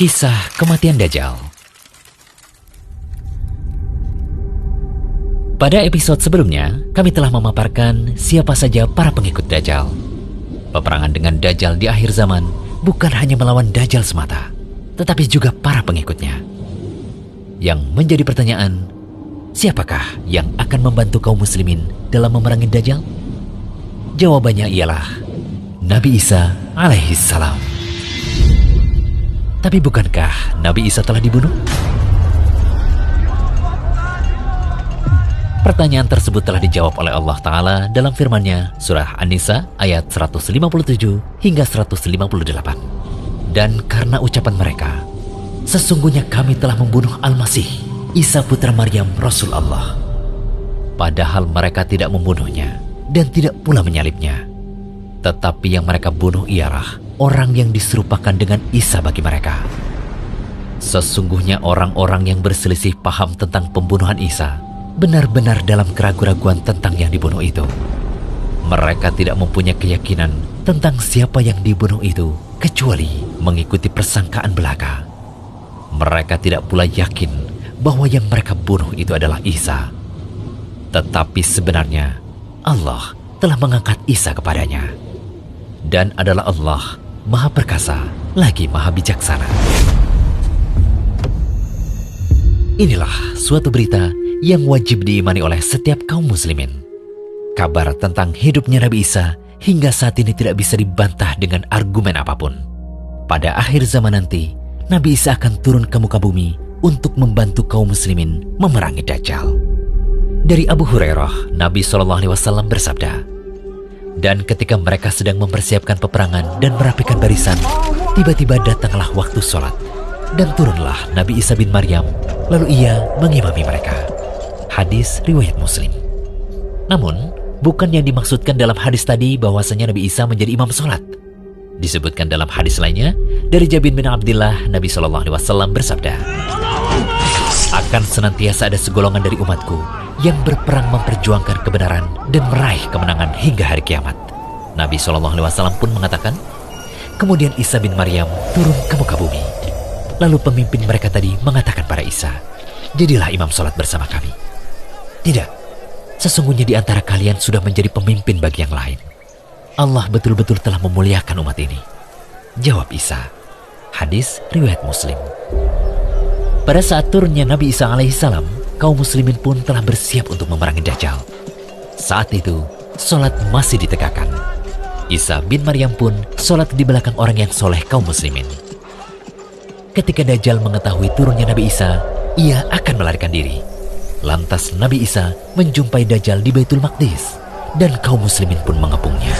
Kisah kematian Dajjal. Pada episode sebelumnya, kami telah memaparkan siapa saja para pengikut Dajjal. Peperangan dengan Dajjal di akhir zaman bukan hanya melawan Dajjal semata, tetapi juga para pengikutnya. Yang menjadi pertanyaan, siapakah yang akan membantu kaum muslimin dalam memerangi Dajjal? Jawabannya ialah Nabi Isa alaihissalam. Tapi bukankah Nabi Isa telah dibunuh? Pertanyaan tersebut telah dijawab oleh Allah Ta'ala dalam firman-Nya surah An-Nisa ayat 157 hingga 158. Dan karena ucapan mereka, sesungguhnya kami telah membunuh Al-Masih, Isa putra Maryam Rasul Allah. Padahal mereka tidak membunuhnya dan tidak pula menyalibnya. Tetapi yang mereka bunuh ialah orang yang diserupakan dengan Isa bagi mereka. Sesungguhnya orang-orang yang berselisih paham tentang pembunuhan Isa benar-benar dalam keraguan-raguan tentang yang dibunuh itu. Mereka tidak mempunyai keyakinan tentang siapa yang dibunuh itu kecuali mengikuti persangkaan belaka. Mereka tidak pula yakin bahwa yang mereka bunuh itu adalah Isa. Tetapi sebenarnya Allah telah mengangkat Isa kepadanya. Dan adalah Allah Maha Perkasa lagi Maha Bijaksana. Inilah suatu berita yang wajib diimani oleh setiap kaum muslimin. Kabar tentang hidupnya Nabi Isa hingga saat ini tidak bisa dibantah dengan argumen apapun. Pada akhir zaman nanti, Nabi Isa akan turun ke muka bumi untuk membantu kaum muslimin memerangi Dajjal. Dari Abu Hurairah, Nabi SAW bersabda, dan ketika mereka sedang mempersiapkan peperangan dan merapikan barisan, tiba-tiba datanglah waktu sholat, dan turunlah Nabi Isa bin Maryam, lalu ia mengimami mereka. Hadis riwayat Muslim. Namun, bukan yang dimaksudkan dalam hadis tadi bahwasanya Nabi Isa menjadi imam sholat. Disebutkan dalam hadis lainnya, dari Jabir bin Abdullah, Nabi SAW bersabda, akan senantiasa ada segolongan dari umatku yang berperang memperjuangkan kebenaran dan meraih kemenangan hingga hari kiamat. Nabi SAW pun mengatakan, kemudian Isa bin Maryam turun ke muka bumi. Lalu pemimpin mereka tadi mengatakan pada Isa, jadilah imam sholat bersama kami. Tidak, sesungguhnya di antara kalian sudah menjadi pemimpin bagi yang lain. Allah betul-betul telah memuliakan umat ini. Jawab Isa. Hadis riwayat Muslim. Pada saat turunnya Nabi Isa alaihissalam, kaum muslimin pun telah bersiap untuk memerangi Dajjal. Saat itu, sholat masih ditegakkan. Isa bin Maryam pun sholat di belakang orang yang soleh kaum muslimin. Ketika Dajjal mengetahui turunnya Nabi Isa, ia akan melarikan diri. Lantas Nabi Isa menjumpai Dajjal di Baitul Maqdis, dan kaum muslimin pun mengepungnya.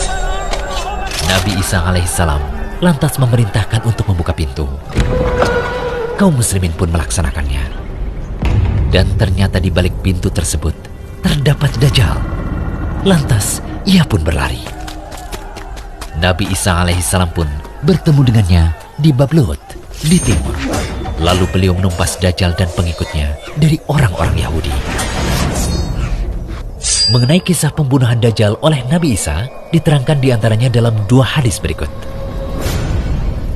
Nabi Isa alaihissalam lantas memerintahkan untuk membuka pintu. Kaum muslimin pun melaksanakannya. Dan ternyata di balik pintu tersebut terdapat Dajjal. Lantas ia pun berlari. Nabi Isa alaihissalam pun bertemu dengannya di Bab Lut di timur. Lalu beliau menumpas Dajjal dan pengikutnya dari orang-orang Yahudi. Mengenai kisah pembunuhan Dajjal oleh Nabi Isa diterangkan diantaranya dalam dua hadis berikut.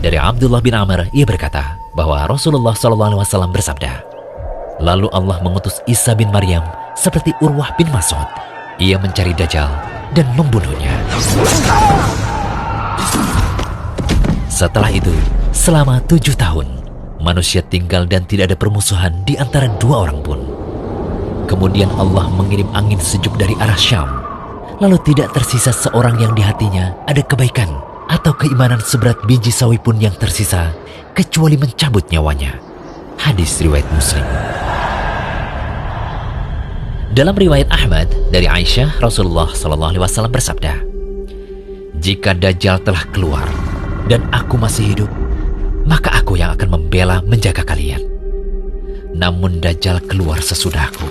Dari Abdullah bin Amr, ia berkata bahwa Rasulullah SAW bersabda, lalu Allah mengutus Isa bin Maryam seperti Urwah bin Mas'ud. Ia mencari Dajjal dan membunuhnya. Setelah itu, selama 7 tahun, manusia tinggal dan tidak ada permusuhan di antara dua orang pun. Kemudian Allah mengirim angin sejuk dari arah Syam. Lalu tidak tersisa seorang yang di hatinya ada kebaikan atau keimanan seberat biji sawi pun yang tersisa, kecuali mencabut nyawanya. Hadis riwayat Muslim. Dalam riwayat Ahmad dari Aisyah, Rasulullah SAW bersabda, jika Dajjal telah keluar dan aku masih hidup, maka aku yang akan membela menjaga kalian. Namun Dajjal keluar sesudahku.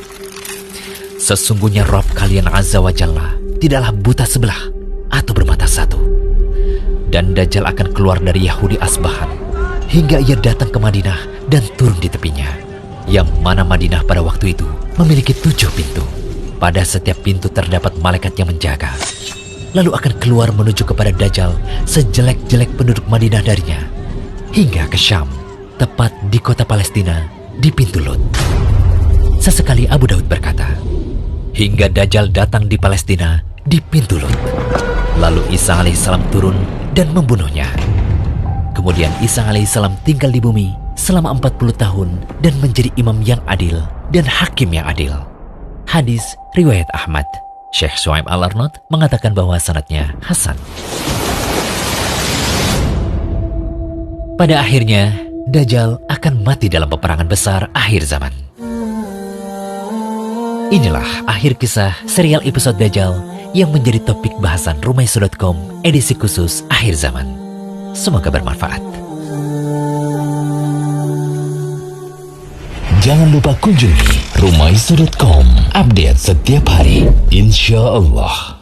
Sesungguhnya Rabb kalian Azza wa Jalla tidaklah buta sebelah atau bermata satu. Dan Dajjal akan keluar dari Yahudi Asbahan hingga ia datang ke Madinah dan turun di tepinya, yang mana Madinah pada waktu itu memiliki 7 pintu. Pada setiap pintu terdapat malaikat yang menjaga. Lalu akan keluar menuju kepada Dajjal sejelek-jelek penduduk Madinah darinya, hingga ke Syam, tepat di kota Palestina, di pintu Lut. Sesekali Abu Daud berkata, hingga Dajjal datang di Palestina, di pintu Lut. Lalu Isa alaihissalam turun dan membunuhnya. Kemudian Isa alaihissalam tinggal di bumi selama 40 tahun dan menjadi imam yang adil dan hakim yang adil. Hadis riwayat Ahmad. Syekh Shuaib Al-Arnaud mengatakan bahwa sanadnya hasan. Pada akhirnya, Dajjal akan mati dalam peperangan besar akhir zaman. Inilah akhir kisah serial episode Dajjal yang menjadi topik bahasan Rumaiso.com edisi khusus akhir zaman. Semoga bermanfaat. Jangan lupa kunjungi Rumaiso.com, update setiap hari, insya Allah.